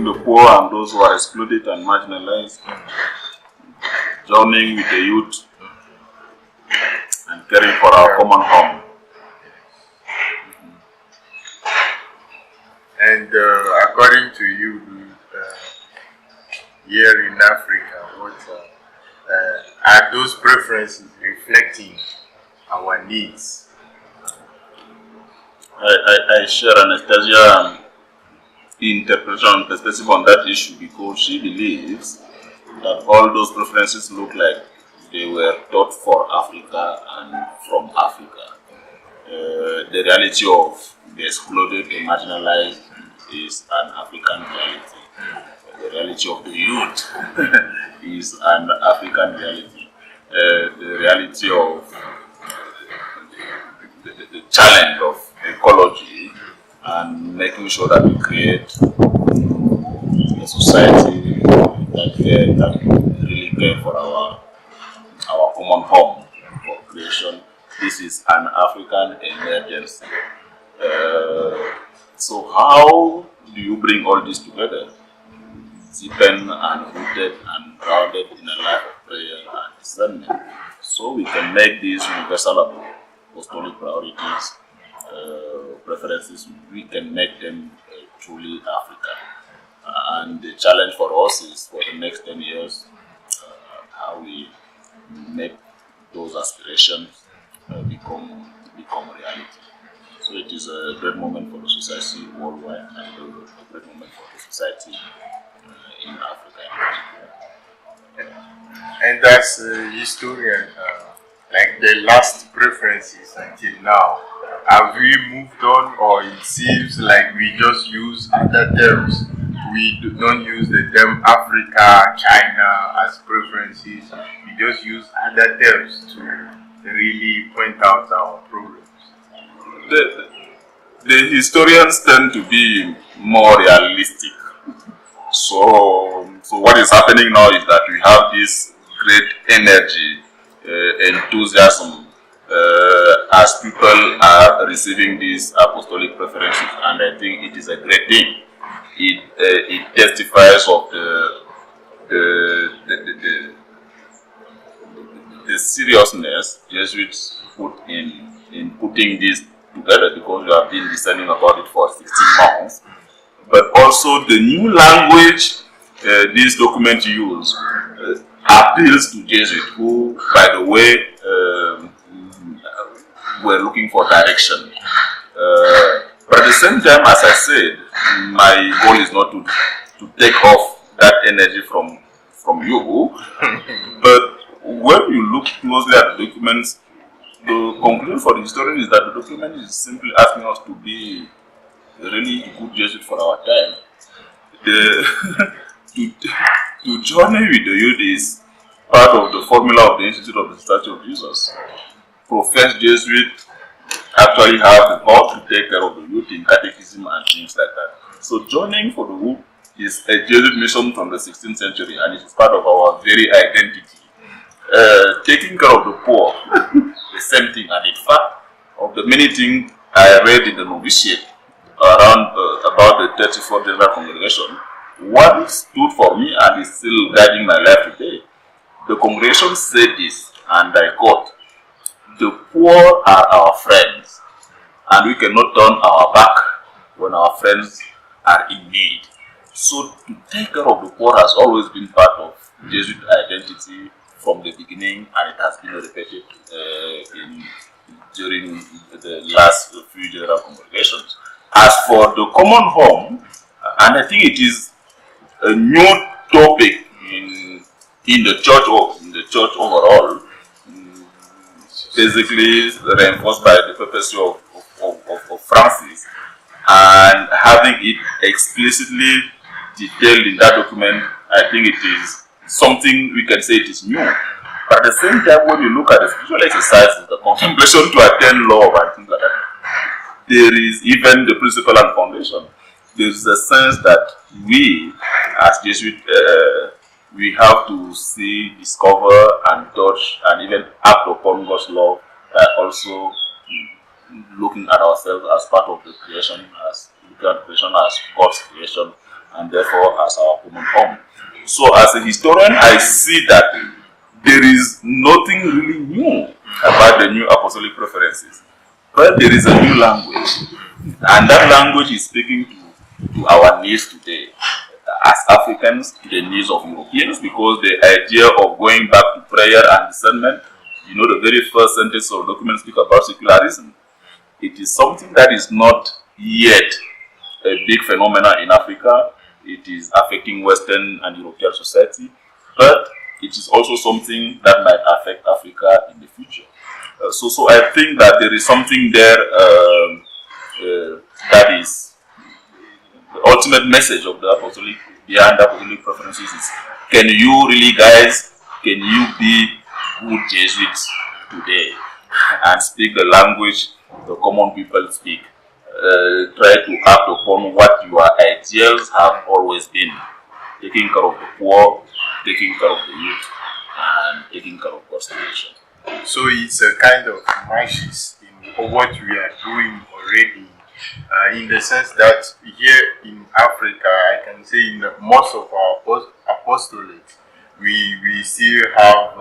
the poor and those who are excluded and marginalized, journeying with the youth, and caring for our common home. And according to you, here in Africa, what are those preferences reflecting our needs? I share Anastasia interpretation and perspective on that issue because she believes that all those preferences look like they were taught for Africa and from Africa. The reality of the excluded, the marginalized is an African reality. The reality of the youth is an African reality. The reality of the challenge of ecology and making sure that we create a society that really care for our common home for creation. This is an African emergency. So how do you bring all this together? Deepen and rooted and grounded in a life of prayer and discernment, so we can make these universal apostolic priorities, preferences, we can make them truly African. And the challenge for us is for the next 10 years, how we make those aspirations become reality. So it is a great moment for the society worldwide and a great moment for the society in Africa in particular. And as a historian, like the last preferences until now, have we moved on, or it seems like we just use other terms? We don't use the term Africa, China as preferences. We just use other terms to really point out our problems. The historians tend to be more realistic. So what is happening now is that we have this great energy, enthusiasm, as people are receiving these apostolic preferences, and I think it is a great thing. It testifies of the seriousness Jesuits put in putting this together, because we have been discerning about it for 16 months. But also the new language this document use appeals to Jesuits who, by the way, were looking for direction. But at the same time, as I said, my goal is not to take off that energy from you. But when you look closely at the documents, the conclusion for the historian is that the document is simply asking us to be a really good Jesuit for our time. To journey with the youth is part of the formula of the Institute of the Statue of Jesus. Professed Jesuits actually have the power to take care of the youth in catechism and things like that. So journeying for the youth is a Jesuit mission from the 16th century, and it is part of our very identity. Taking care of the poor, the same thing. And in fact, of the many things I read in the novitiate around about the 34th General Congregation, one stood for me and is still guiding my life today. The congregation said this, and I quote, "The poor are our friends, and we cannot turn our back when our friends are in need." So to take care of the poor has always been part of Jesuit identity from the beginning, and it has been repeated during the last few general congregations. As for the common home, and I think it is a new topic in the church overall, basically reinforced by the papacy of Francis, and having it explicitly detailed in that document, I think it is something we can say it is new. But at the same time, when you look at the spiritual exercises, the contemplation to attain love and things like that, there is even the principle and foundation. There is a sense that we, as Jesuits, we have to see, discover, and touch, and even act upon God's love, also looking at ourselves as part of the creation, as God's creation, and therefore as our common home. So as a historian, I see that there is nothing really new about the new apostolic preferences, but there is a new language, and that language is speaking to our needs today as Africans, to the needs of Europeans, because the idea of going back to prayer and discernment, the very first sentence of the document speaks about secularism. It is something that is not yet a big phenomenon in Africa. It is affecting Western and European society, but it is also something that might affect Africa in the future. So I think that there is something there that is the ultimate message of the apostolic, behind the apostolic preferences is, can you really, guys, can you be good Jesuits today and speak the language the common people speak? Try to act upon what your ideals have always been: taking care of the poor, taking care of the youth, and taking care of God's creation. So it's a kind of matches in what we are doing already, in the sense that here in Africa, I can say in most of our apostolates, we still have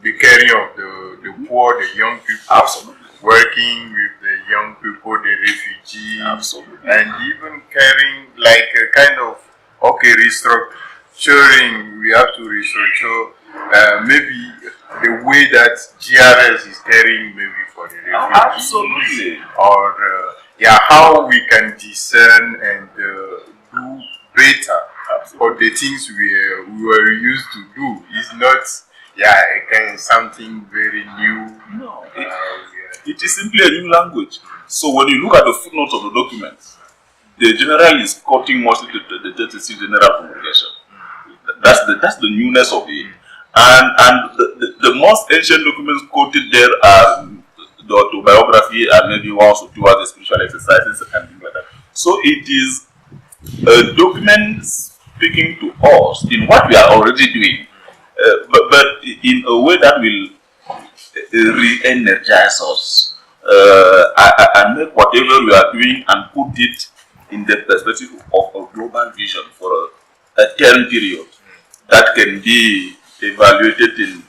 the caring of the poor, the young people. Absolutely. Working with the young people, the refugees. Absolutely. And even caring like a kind of, restructuring, we have to restructure maybe the way that GRS is caring maybe for the refugees. Absolutely. Or how we can discern and do better for the things we were used to do. It's not again something very new. No, it is simply a new language. So when you look at the footnotes of the document, the general is quoting mostly the 36 general congregation. That's the newness of it. And the most ancient documents quoted there are the autobiography and maybe one or two other spiritual exercises and things like that. So it is a document speaking to us in what we are already doing, but in a way that will re-energize us and make whatever we are doing and put it in the perspective of a global vision for a term period that can be evaluated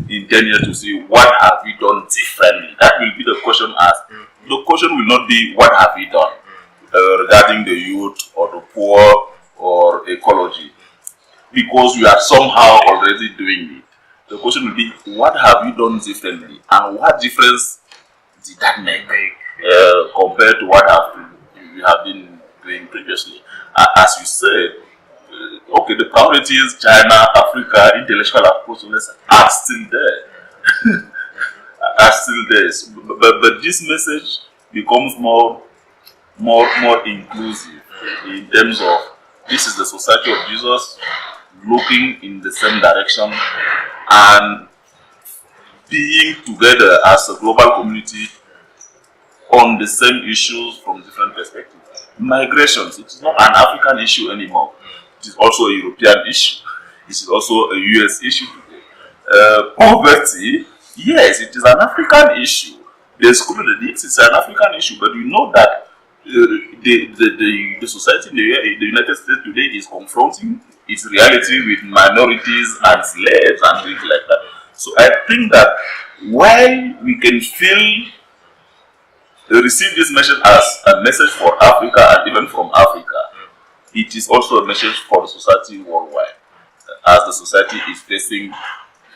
in 10 years to see what have we done differently. That will be the question asked. The question will not be what have we done regarding the youth or the poor or ecology, because we are somehow already doing it. The question will be, what have you done differently, and what difference did that make compared to what you have been doing previously? As you said, the priorities, China, Africa, intellectual apostolates are still there. But this message becomes more inclusive in terms of, this is the Society of Jesus looking in the same direction and being together as a global community on the same issues from different perspectives. Migrations, it is not an African issue anymore. It is also a European issue. It is also a US issue today. Poverty, yes, it is an African issue. The school of the needs is an African issue, but you know that the society in the United States today is confronting its reality with minorities and slaves and things like that. So I think that while we can receive this message as a message for Africa and even from Africa, it is also a message for the society worldwide, as the society is facing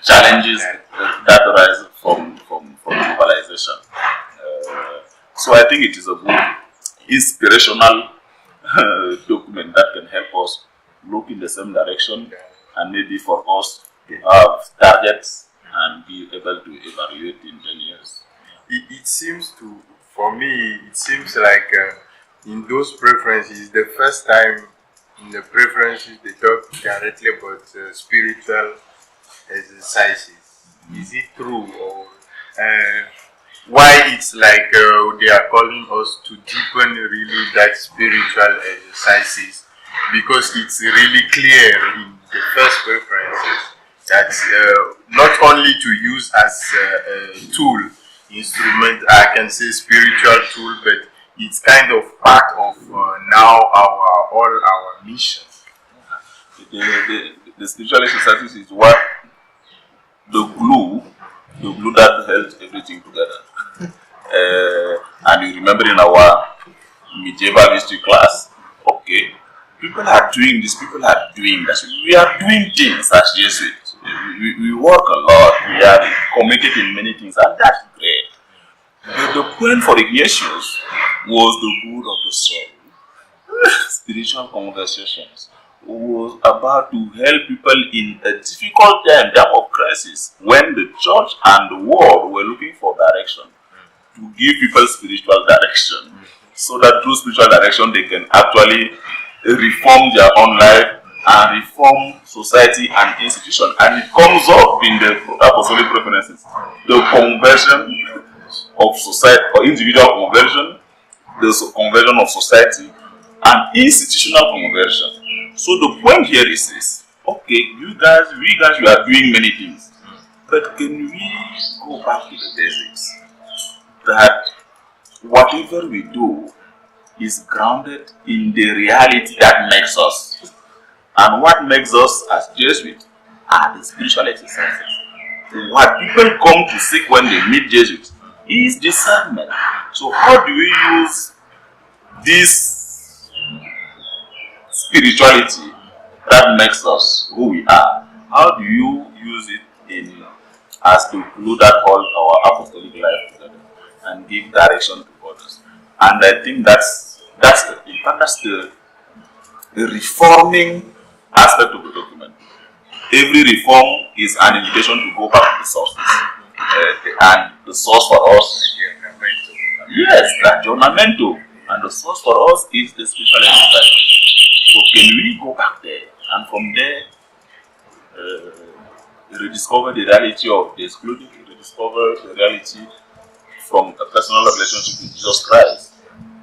challenges that arise from globalization. So I think it is a good inspirational document that can help us look in the same direction, and maybe for us to have targets and be able to evaluate in 10 years. It seems for me, it seems like in those preferences, the first time in the preferences they talk directly about spiritual exercises. Is it true, or why it's like they are calling us to deepen really that spiritual exercises? Because it's really clear in the first preferences that not only to use as a tool, instrument, I can say spiritual tool, but it's kind of part of now all our mission. The spiritual exercises is what the glue that held everything together. And you remember in our medieval history class, okay, people are doing this, people are doing that. We are doing things as Jesuits. We work a lot, we are committed in many things, and that's great. But the point for Ignatius was the good of the soul. Spiritual conversations was about to help people in a difficult time of crisis, when the church and the world were looking for direction, to give people spiritual direction, so that through spiritual direction they can actually reform their own life and reform society and institution. And it comes up in the apostolic preferences: the conversion of society, or individual conversion, the conversion of society, and institutional conversion. So the point here is this: okay, we guys, we are doing many things, but can we go back to the basics? That whatever we do is grounded in the reality that makes us. And what makes us as Jesuits are the spiritual exercises. What people come to seek when they meet Jesuits is discernment. So how do we use this spirituality that makes us who we are? How do you use it in as to glue that hold our apostolic life together and give direction to others? And I think that's the reforming aspect of the document. Every reform is an invitation to go back to the sources. And the source for us, yes, the Giornamento. And the source for us is the spiritual exercise. So can we go back there, and from there rediscover the reality of the excluded, rediscover the reality from a personal relationship with Jesus Christ,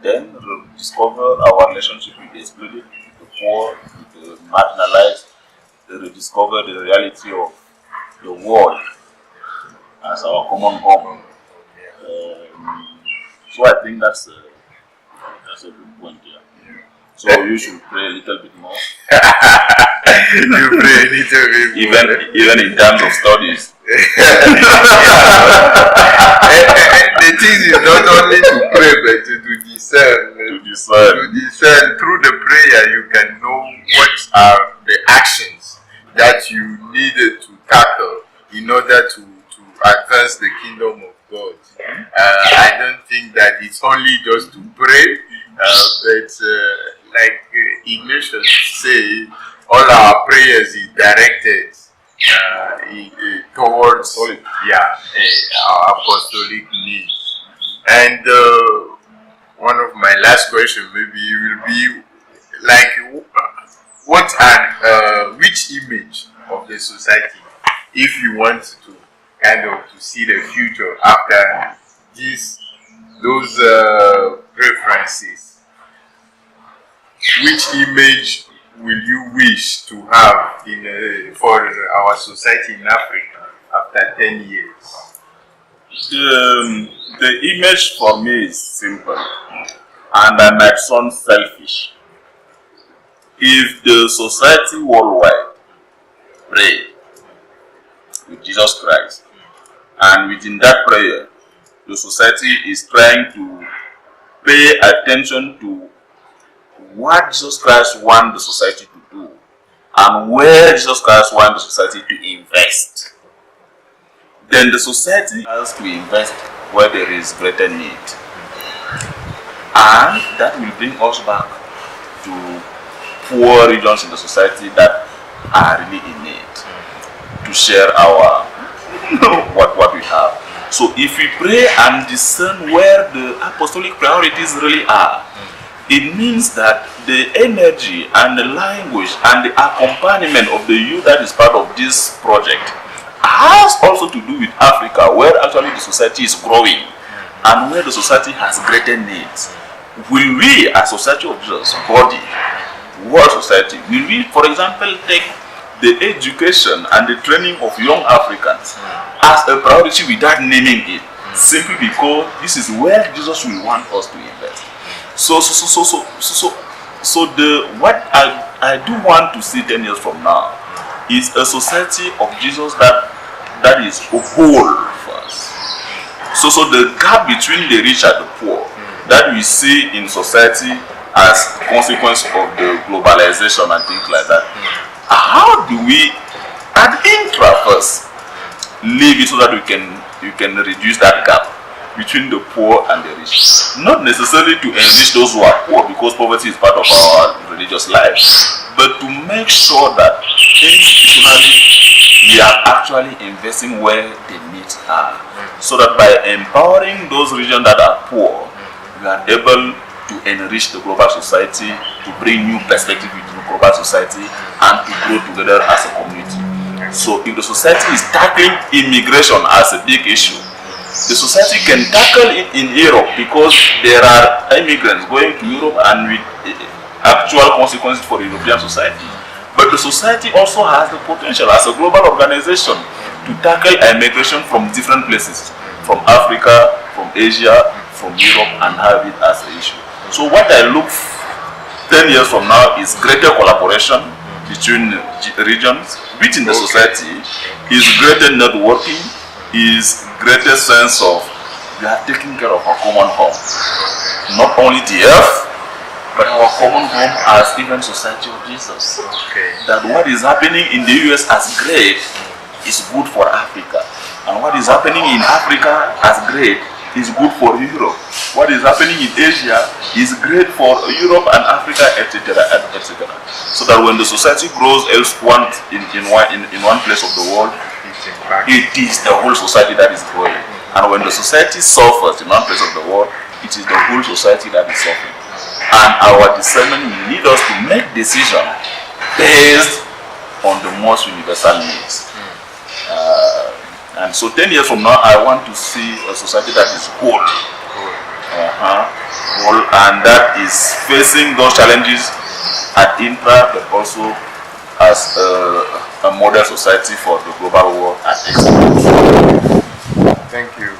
then rediscover our relationship with the excluded, the poor, the marginalized, rediscover the reality of the world as our common home. So I think that's a good point here. So you should pray a little bit more. You pray a little bit more. Even in terms of studies. The thing is not only to pray, but to discern. To discern. Through the prayer, you can know what are the actions that you needed to tackle in order to advance the kingdom of God. I don't think that it's only just to pray, but like Ignatius say, all our prayers is directed towards our apostolic needs. And one of my last questions maybe will be like, what are which image of the society, if you want to kind of to see the future after those preferences, which image will you wish to have for our society in Africa after 10 years? The image for me is simple, and I might sound selfish. If the society worldwide pray with Jesus Christ, and within that prayer, the society is trying to pay attention to what Jesus Christ wants the society to do, and where Jesus Christ wants the society to invest, then the society has to invest where there is greater need. And that will bring us back to poor regions in the society that are really in need, to share our what we have. So if we pray and discern where the apostolic priorities really are, it means that the energy and the language and the accompaniment of the youth that is part of this project has also to do with Africa, where actually the society is growing and where the society has greater needs. Will we, as Society of Jesus, body, world society, will we, for example, take the education and the training of young Africans as a priority without naming it, simply because this is where Jesus will want us to invest? So the what I do want to see 10 years from now is a society of Jesus that is whole first. So the gap between the rich and the poor that we see in society as consequence of the globalization and things like that. How do we at intra first leave it so that we can reduce that gap between the poor and the rich? Not necessarily to enrich those who are poor, because poverty is part of our religious life, but to make sure that institutionally we are actually investing where the needs are, so that by empowering those regions that are poor, we are able to enrich the global society, to bring new perspective into the global society, and to grow together as a community. So if the society is tackling immigration as a big issue, the society can tackle it in Europe, because there are immigrants going to Europe and with actual consequences for the European society. But the society also has the potential as a global organization to tackle immigration from different places, from Africa, from Asia, from Europe, and have it as an issue. So what I look 10 years from now is greater collaboration between regions, within the society, is greater networking, is greater sense of we are taking care of our common home. Not only the earth, but our common home as even society of Jesus. That what is happening in the US as great is good for Africa. And what is happening in Africa as great is good for Europe. What is happening in Asia is great for Europe and Africa, etc., etc. So that when the society grows in one place of the world, it is the whole society that is growing. And when the society suffers in one place of the world, it is the whole society that is suffering. And our discernment will lead us to make decisions based on the most universal needs. And so 10 years from now, I want to see a society that is whole. Whole, and that is facing those challenges at intra, but also as a model society for the global world at excellence. Thank you.